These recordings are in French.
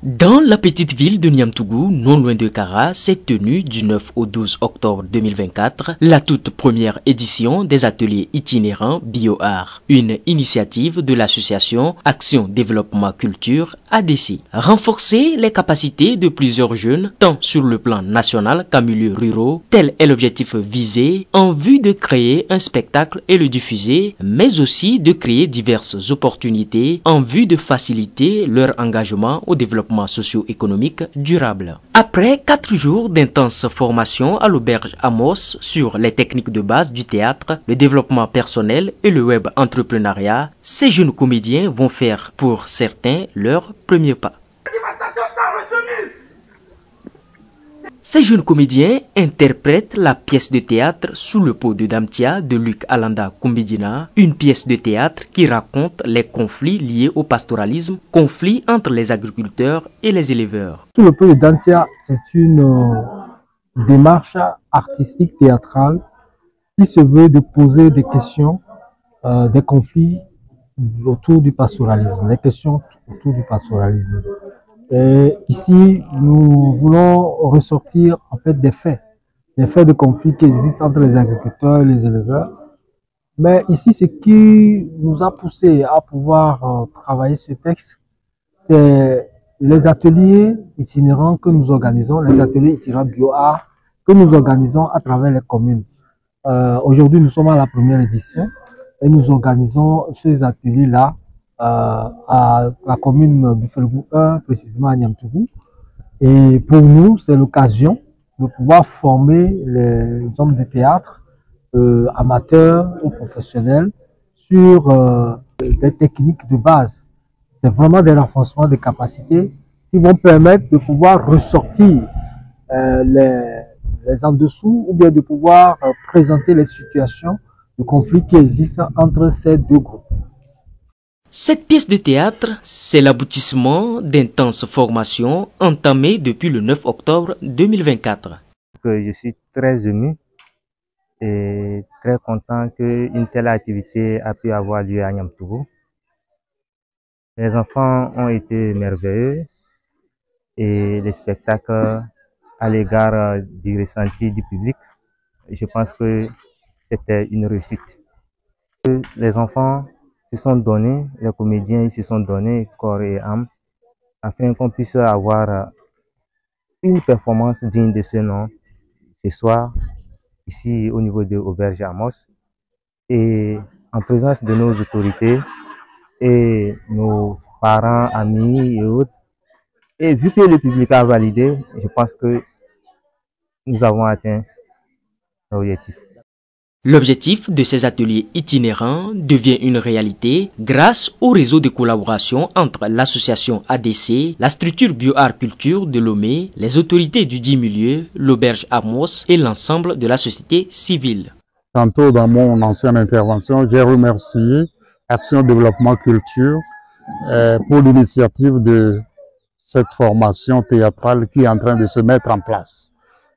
Dans la petite ville de Niamtougou, non loin de Kara, s'est tenue du 9 au 12 octobre 2024 la toute première édition des ateliers itinérants BioArt, une initiative de l'association Action Développement Culture ADC. Renforcer les capacités de plusieurs jeunes, tant sur le plan national qu'en milieu ruraux, tel est l'objectif visé en vue de créer un spectacle et le diffuser, mais aussi de créer diverses opportunités en vue de faciliter leur engagement au développement socio-économique durable. Après 4 jours d'intense formation à l'auberge Amos sur les techniques de base du théâtre, le développement personnel et le web entrepreneuriat, ces jeunes comédiens vont faire pour certains leur premier pas. Ces jeunes comédiens interprètent la pièce de théâtre Sous le pot de Damtia de Luc Alanda Kumbidina, une pièce de théâtre qui raconte les conflits liés au pastoralisme, conflits entre les agriculteurs et les éleveurs. Sous le pot de Damtia est une démarche artistique théâtrale qui se veut de poser des questions, des conflits autour du pastoralisme, les questions autour du pastoralisme. Et ici, nous voulons ressortir en fait des faits de conflit qui existent entre les agriculteurs et les éleveurs. Mais ici, ce qui nous a poussé à pouvoir travailler ce texte, c'est les ateliers itinérants que nous organisons, les ateliers itinérants BioArt que nous organisons à travers les communes. Aujourd'hui, nous sommes à la première édition et nous organisons ces ateliers-là à la commune du Felgou 1, précisément à Niamtougou. Et pour nous, c'est l'occasion de pouvoir former les hommes de théâtre, amateurs ou professionnels, sur des techniques de base. C'est vraiment des renforcements de capacités qui vont permettre de pouvoir ressortir les en-dessous ou bien de pouvoir présenter les situations de conflit qui existent entre ces deux groupes. Cette pièce de théâtre, c'est l'aboutissement d'intenses formations entamées depuis le 9 octobre 2024. Je suis très ému et très content qu'une telle activité a pu avoir lieu à Niamtougou. Les enfants ont été merveilleux et les spectacles à l'égard du ressenti du public, je pense que c'était une réussite. Les enfants se sont donnés, les comédiens se sont donnés corps et âme afin qu'on puisse avoir une performance digne de ce nom ce soir ici au niveau de l'auberge Amos et en présence de nos autorités et nos parents, amis et autres. Et vu que le public a validé, je pense que nous avons atteint l'objectif. L'objectif de ces ateliers itinérants devient une réalité grâce au réseau de collaboration entre l'association ADC, la structure BioArt Culture de Lomé, les autorités du dit milieu, l'auberge Amos et l'ensemble de la société civile. Tantôt dans mon ancienne intervention, j'ai remercié Action Développement Culture pour l'initiative de cette formation théâtrale qui est en train de se mettre en place.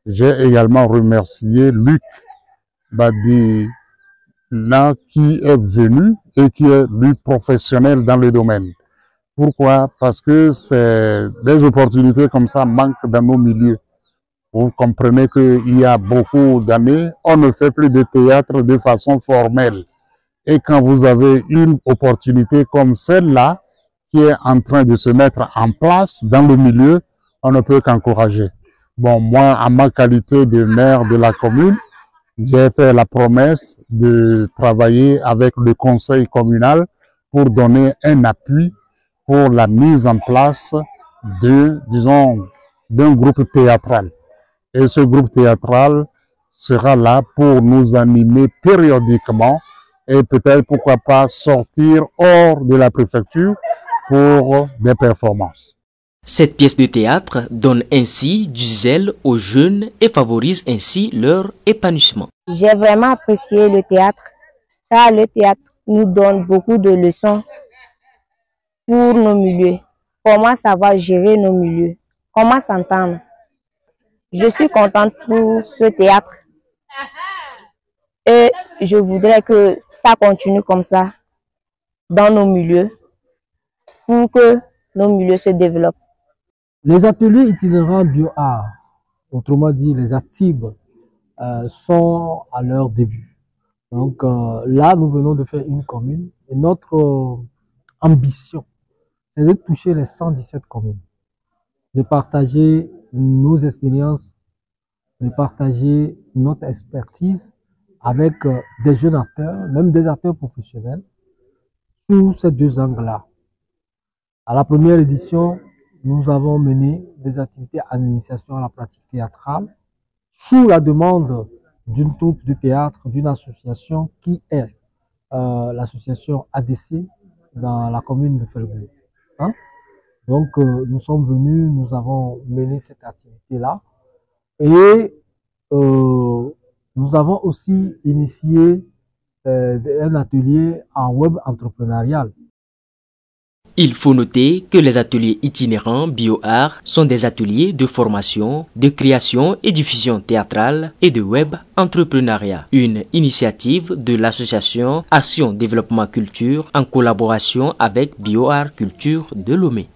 J'ai également remercié Luc Badina qui est venu et qui est lui professionnel dans le domaine. Pourquoi? Parce que c'est des opportunités comme ça manquent dans nos milieux. Vous comprenez qu'il y a beaucoup d'années, on ne fait plus de théâtre de façon formelle. Et quand vous avez une opportunité comme celle-là, qui est en train de se mettre en place dans le milieu, on ne peut qu'encourager. Bon, moi, en ma qualité de maire de la commune, j'ai fait la promesse de travailler avec le conseil communal pour donner un appui pour la mise en place d'un groupe théâtral. Et ce groupe théâtral sera là pour nous animer périodiquement et peut-être pourquoi pas sortir hors de la préfecture pour des performances. Cette pièce de théâtre donne ainsi du zèle aux jeunes et favorise ainsi leur épanouissement. J'ai vraiment apprécié le théâtre, car le théâtre nous donne beaucoup de leçons pour nos milieux. comment savoir gérer nos milieux, comment s'entendre. Je suis contente pour ce théâtre et je voudrais que ça continue comme ça dans nos milieux pour que nos milieux se développent. Les ateliers itinérants bio-art, autrement dit les ATIB, sont à leur début. Donc là, nous venons de faire une commune et notre ambition, c'est de toucher les 117 communes, de partager nos expériences, de partager notre expertise avec des jeunes acteurs, même des acteurs professionnels, sur ces deux angles-là. À la première édition, nous avons mené des activités en initiation à la pratique théâtrale sous la demande d'une troupe de théâtre, d'une association qui est l'association ADC dans la commune de Felgou. Hein? Donc, nous sommes venus, nous avons mené cette activité-là et nous avons aussi initié un atelier en web entrepreneurial. Il faut noter que les ateliers itinérants bio-art sont des ateliers de formation, de création et diffusion théâtrale et de web entrepreneuriat. Une initiative de l'association Action Développement Culture en collaboration avec Bio-Art Culture de Lomé.